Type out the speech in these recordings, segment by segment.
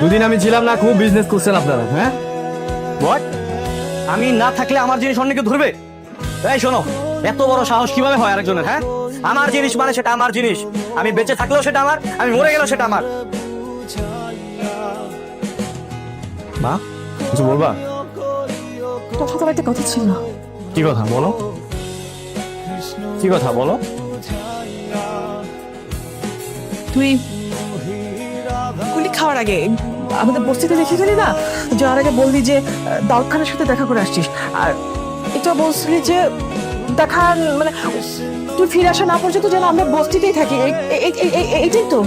দুদিন আমি ছিলাম না, খুব বিজনেস করছেন আপনারা। হ্যাঁ হোয়াট? আমি না থাকলে আমার জিনিস অন্যকে ধরবে? এই শোনো, এত বড় সাহস কিভাবে হয় আরেকজনের? হ্যাঁ, আমার জিনিস মানে সেটা আমার জিনিস। আমি বেঁচে থাকলেও সেটা আমার, আমি মরে গেলেও সেটা আমার। মা, কিছু বলবা? তোর একটা কথা ছিল। কি কথা বলো? কি কথা বলো? তুই গুলি খাওয়ার আগে আমাদের বস্তিতে দেখে গেলি না, যাওয়ার আগে বললি যে দাউদ খানের সাথে দেখা করে আসছিস, আর এটা বলছিলি যে দেখা মানে তুই ফিরে আসা না পর্যন্ত যেন আমরা বস্তিতেই থাকি। এইটাই তো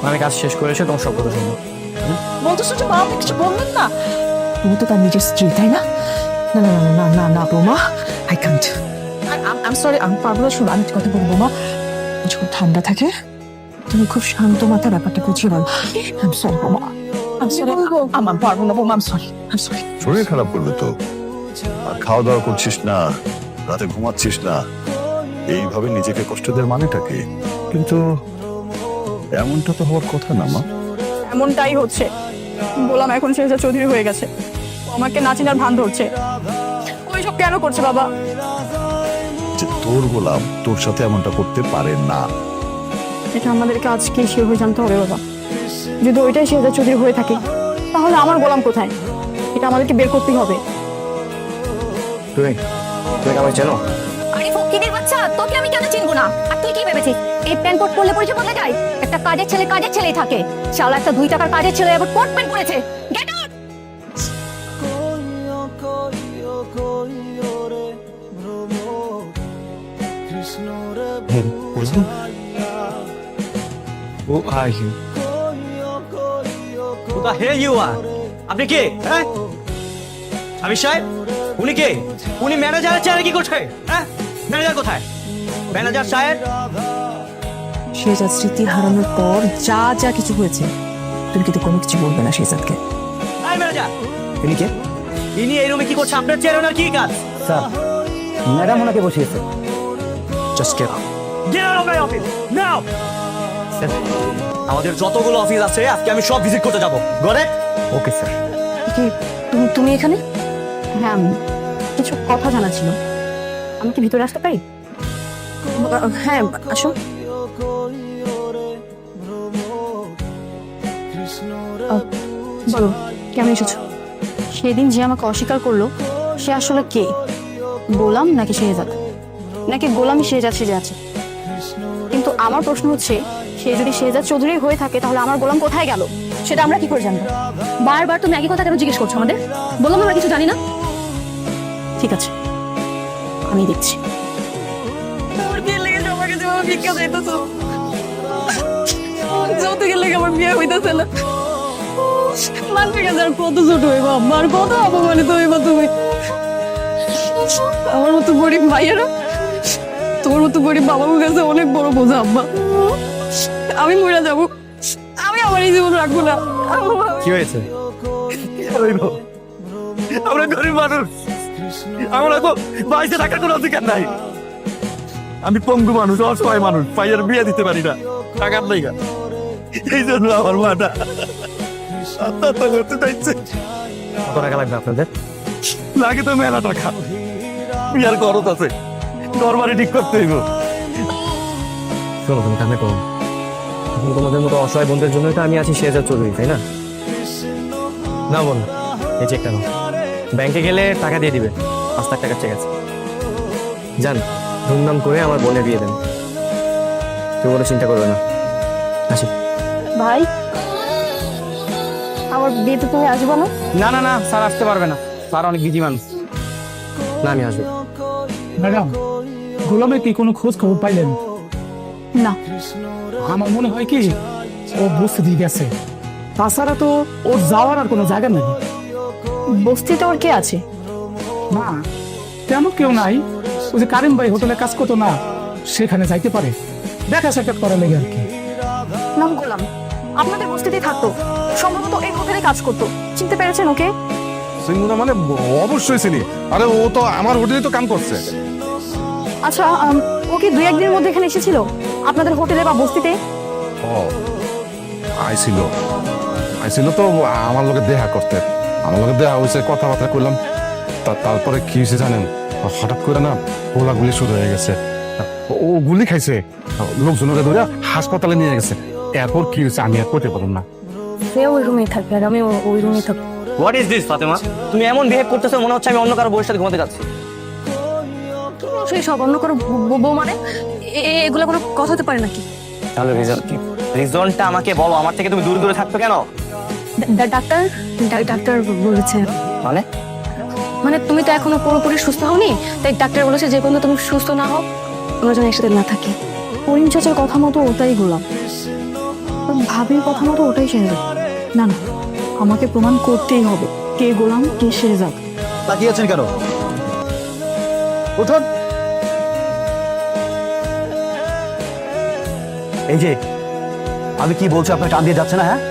আমি কাজ শেষ করে এসে তোমার সব কথা শুনবো। বলতেছ যে মা আপনি কিছু বললেন না? তুমি তো তার নিজের স্ত্রী, তাই না? না না না না না না বৌমা, I can't. I am sorry, আমি পারবো না। শোনো, আমি কথা বলবো বৌমা, যখন ঠান্ডা থাকে তুমি খুব শান্ত মাথা ব্যাপারটা বুঝিয়ে বলো। আই এম সরি বৌমা, আই এম সরি, আমার পারবো না বৌমা, I am sorry, I am sorry. শরীর খারাপ করলে তো, আর খাওয়া দাওয়া করছিস না, রাতে ঘুমাচ্ছিস না, এইভাবে নিজেকে কষ্ট দেওয়ার মানেটা কি? কিন্তু এমনটা তো হওয়ার কথা না মা। এমনটাই হচ্ছে। বললাম এখন শেহজাদ চৌধুরী হয়ে গেছে, ও আমাকে না চেনার ভান ধরছে। ওই সব কেন করছে বাবা? যে তোর গোলাম তোর সাথে এমনটা করতে পারে না। এটা আমাদেরকে আজকে শিওর হয়ে জানতে হবে বাবা। যদি ওইটাই শেহজাদ চৌধুরী হয়ে থাকে, তাহলে আমার গোলাম কোথায়? এটা আমাদেরকে বের করতেই হবে। তুমি তুমি আমায় চেনো? আরে ফকিরের বাচ্চা, তোকে আমি কেন চিনবো না? আর তুই কি ভেবেছিস এই প্যান্ট কোট পরলে পরিচয় বদলে যায়? একটা কাজের ছেলেই থাকে। শালা একটা 2 টাকার কাজের ছেলে আবার কোট প্যান্ট পরেছে। Get out! Who are you? Who the hell you are? আপনি কে? হ্যাঁ, আমি সাহেব, উনি কে? উনি ম্যানেজারের চেয়ারে কি করছে? হ্যাঁ, ম্যানেজার কোথায়? ম্যানেজার সাহেব, শেহজাদ স্মৃতি হারানোর পর যা যা কিছু হয়েছে তুমি কিন্তু কোনো কিছু বলবে না শেহজাদকে। এই ম্যানেজার, ইনি কে? ইনি এই রুমে কি করছে? আপনার চেয়ারে ওনার কি কাজ? স্যার, ম্যাডাম ওনাকে বসিয়েছে। Just get out. Get out of my office নাও। আমাদের যতগুলো অফিস আছে আজকে আমি সব ভিজিট করতে যাব। Got it? Okay sir. তুমি এখানে? হ্যাঁ, কিছু কথা জানা ছিল। আমি কি ভিতরে আসতে পারি? হ্যাঁ আসো। বলো, কেমন এসেছো? সেদিন যে আমাকে অস্বীকার করলো, সে আসলে কে? গোলাম নাকি শেহজাদ? নাকি গোলামই শেহজাদ সেজে আছে? কিন্তু আমার প্রশ্ন হচ্ছে, সে যদি শেহজাদ চৌধুরী হয়ে থাকে, তাহলে আমার গোলাম কোথায় গেল? সেটা আমরা কি করে জানবো? বারবার তুমি একই কথা কেন জিজ্ঞেস করছো আমাদের? বললাম আমরা কিছু জানি না। ঠিক আছে, আমি দেখছি। আমার বিয়ে লেগে সবাইকে যেভাবে ভিক্ষা চাইতেছ, যৌতুকের লেগে আমার বিয়ে হইতেছে না। মানবে গেছে আর কত ছোট হইবা আম্মা, আর কত অপমানিত হইবা তুমি। আমার মতো গরিব ভাইয়েরা তোর মতো গরিব বাবার কাছে অনেক বড় বোঝা আম্মা। আমি মরে যাবো, আমি আমার এই জীবন রাখবো না। কি হয়েছে? আমরা গরিব মানুষ, আমরা তো বাইরে থাকার কোনো অধিকার নাই। আমি পঙ্গু মানুষ, অসহায় মানুষ, ভাইয়ের বিয়ে দিতে পারি না, টাকার নেই। এই জন্য আমার মাটা আত্মহত্যা করতে চাইছে। কত টাকা লাগবে আপনাদের? লাগে তো মেলা টাকা, বিয়ার খরচ আছে, ঘর বাড়ি ঠিক করতে হইব। শোনো, তুমি কামে করো। তোমাদের মতো অসহায় বন্ধুদের জন্যই তো আমি আছি শেহজাদ চৌধুরী, তাই না? না বল, এই চেকটা নাও, ব্যাংকে গেলে টাকা দিয়ে দিবে। 5 লাখ টাকার চেক আছে। যান, ধুমধাম করে আমার বোনের বিয়ে দেন। তুমি কোনো চিন্তা করবে না। আসি। ভাই, আমার বিয়েতে তুমি আসবো না? না না না, স্যার আসতে পারবে না, স্যার অনেক বিজি মানুষ। না, আমি আসবো। ম্যাডাম, গোলামের কি কোনো খোঁজ খবর পাইলেন? না, আমার মনে হয় কি ও বস্তি গেছে। তাছাড়া তো ওর যাওয়ার আর কোনো জায়গা নেই। বস্তিতে ওর কে আছে? না, তেমন কেউ নাই। ওই যে কারিম ভাই হোটেলে কাজ করতো না, সেখানে যাইতে পারে, দেখা সাক্ষাৎ করা লেগে আর কি। নাম গোলাম, আপনাদের বস্তিতেই থাকতো, সম্ভবত এই হোটেলে কাজ করতো। চিনতে পেরেছেন ওকে? সিঙ্গুনা মানে অবশ্যই চিনি। আরে ও তো আমার হোটেলে তো কাম করছে। আচ্ছা, ও কি 2-1 দিনের মধ্যে এখানে এসেছিল আপনাদের হোটেলে বা বস্তিতে? ও আইছিল, আইছিল তো আমার লোকে দেখা করতে, আমার লোকে দেখা হয়েছে, কথাবার্তা করলাম। তারপরে কি হয়েছে জানেন, হঠাৎ করে না গোলাগুলি শুরু হয়ে গেছে। ও গুলি খাইছে, লোকজনকে ধরে হাসপাতালে নিয়ে গেছে। এরপর কি হয়েছে আমি আর করতে পারলাম না। সে ওই রুমেই থাকবে আর আমি ওই রুমেই থাকবো। What is this Fatema? তুমি এমন বিহেভ করতেছো মনে হচ্ছে আমি অন্য কারো বউয়ের সাথে ঘুমাতে যাচ্ছি। সেই সব অন্য করে বউ মানে এগুলো কোনো কথা হতে পারে নাকি? তাহলে রিজন কি? রিজনটা আমাকে বলো, আমার থেকে তুমি দূরে দূরে থাকতো কেন? ডাক্তার বলেছে, মানে মানে তুমি তো এখনো পুরোপুরি সুস্থ হওনি, তাই ডাক্তার বলেছে যে পর্যন্ত তুমি সুস্থ না হও আমরা যেন একসাথে না থাকি। করিম চাচার কথা মতো ওটাই গোলাম, ভাবির কথা মতো ওটাই শেহজাদ। না না, আমাকে প্রমাণ করতেই হবে কে গোলাম কে শেহজাদ। তাকিয়ে আছেন কেন? উঠুন। এই যে আমি কি বলছি আপনার টান দিয়ে যাচ্ছে না? হ্যাঁ,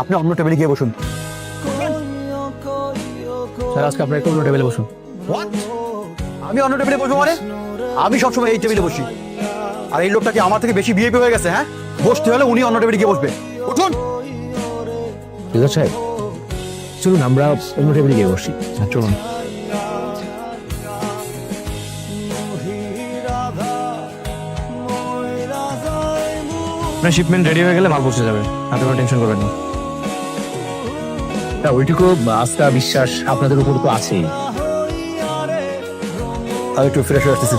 আপনি অন্য টেবিলে গিয়ে বসুন। স্যার আজকে আপনার অন্য টেবিলে বসুন। আমি অন্য টেবিলে বসবো মানে? আমি সবসময় এই টেবিলে বসি। আর এই লোকটা কি আমার থেকে বেশি বিহেভি হয়ে গেছে? হ্যাঁ, বসতে হলে উনি অন্য টেবিলে গিয়ে বসবে। উঠুন। ঠিক আছে চলুন আমরা অন্য টেবিলে গিয়ে বসি। হ্যাঁ চলুন। আপনার শিপমেন্ট রেডি হয়ে গেলে মাল পৌঁছে যাবে, আপনি কোনো টেনশন করবেন না। ওইটুকু আস্থা বিশ্বাস আপনাদের উপর তো আছেই। আমি একটু ফ্রেশ হয়ে আসতেছি।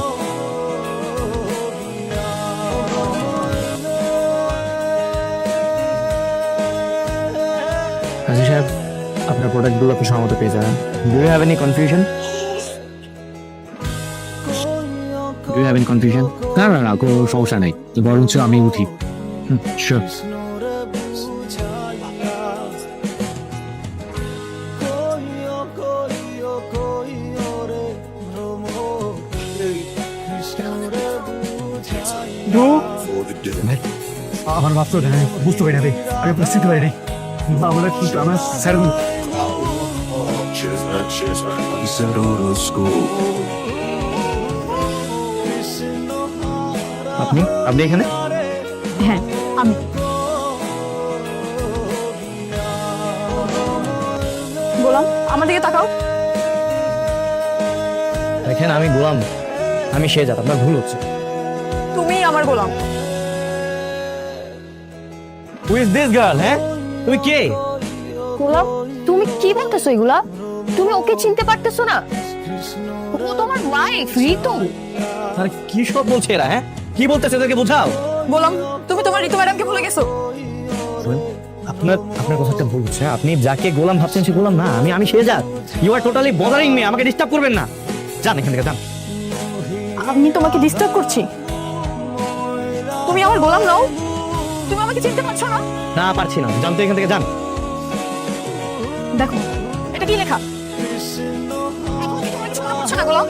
কাজী সাহেব আপনার প্রোডাক্টগুলো আপনি সময় মতো পেয়ে যাবেন। Do you have any confusion? Do you have any confusion? না না না, কোনো সমস্যা নেই, বরঞ্চ আমি উঠি। শিওর। আমার মাত্র বুঝতে পারি না রে, আমি বুঝতে পারি নি আমরা কি আমার স্যার আপনি আপনি এখানে? হ্যাঁ আমি। গোলাম আমার দিকে তাকাও। দেখেন আমি গোলাম, আমি শেহজাদ, আপনার ভুল হচ্ছে। তুমি আমার গোলাম। Who is this girl? হ্যাঁ, তুমি কে? গোলাম তুমি কি বলতেছো এগুলা? তুমি ওকে চিনতে পারতেছো না? ও তোমার ওয়াইফ ঋতু। আরে কি সব বলছে এরা? হ্যাঁ, কি বলতেছে এদেরকে বোঝাও। গোলাম তুমি তোমার ঋতু ম্যাডামকে ভুলে গেছো। আপনার আপনার কথা একটা ভুল হচ্ছে। আপনি যাকে গোলাম ভাবছেন সে গোলাম না, আমি শেহজাদ। You are totally bothering me, আমাকে ডিস্টার্ব করবেন না। যান এখান থেকে, যান। আমি তোমাকে ডিস্টার্ব করছি? তুমি আমার গোলাম নও? তুমি আমাকে চিনতে পারছো না? না পারছি না, যান তো এখান থেকে, যান। দেখো এটা কি লেখা? এখন কি তোমার কিছু মনে পড়ছে না গোলাম?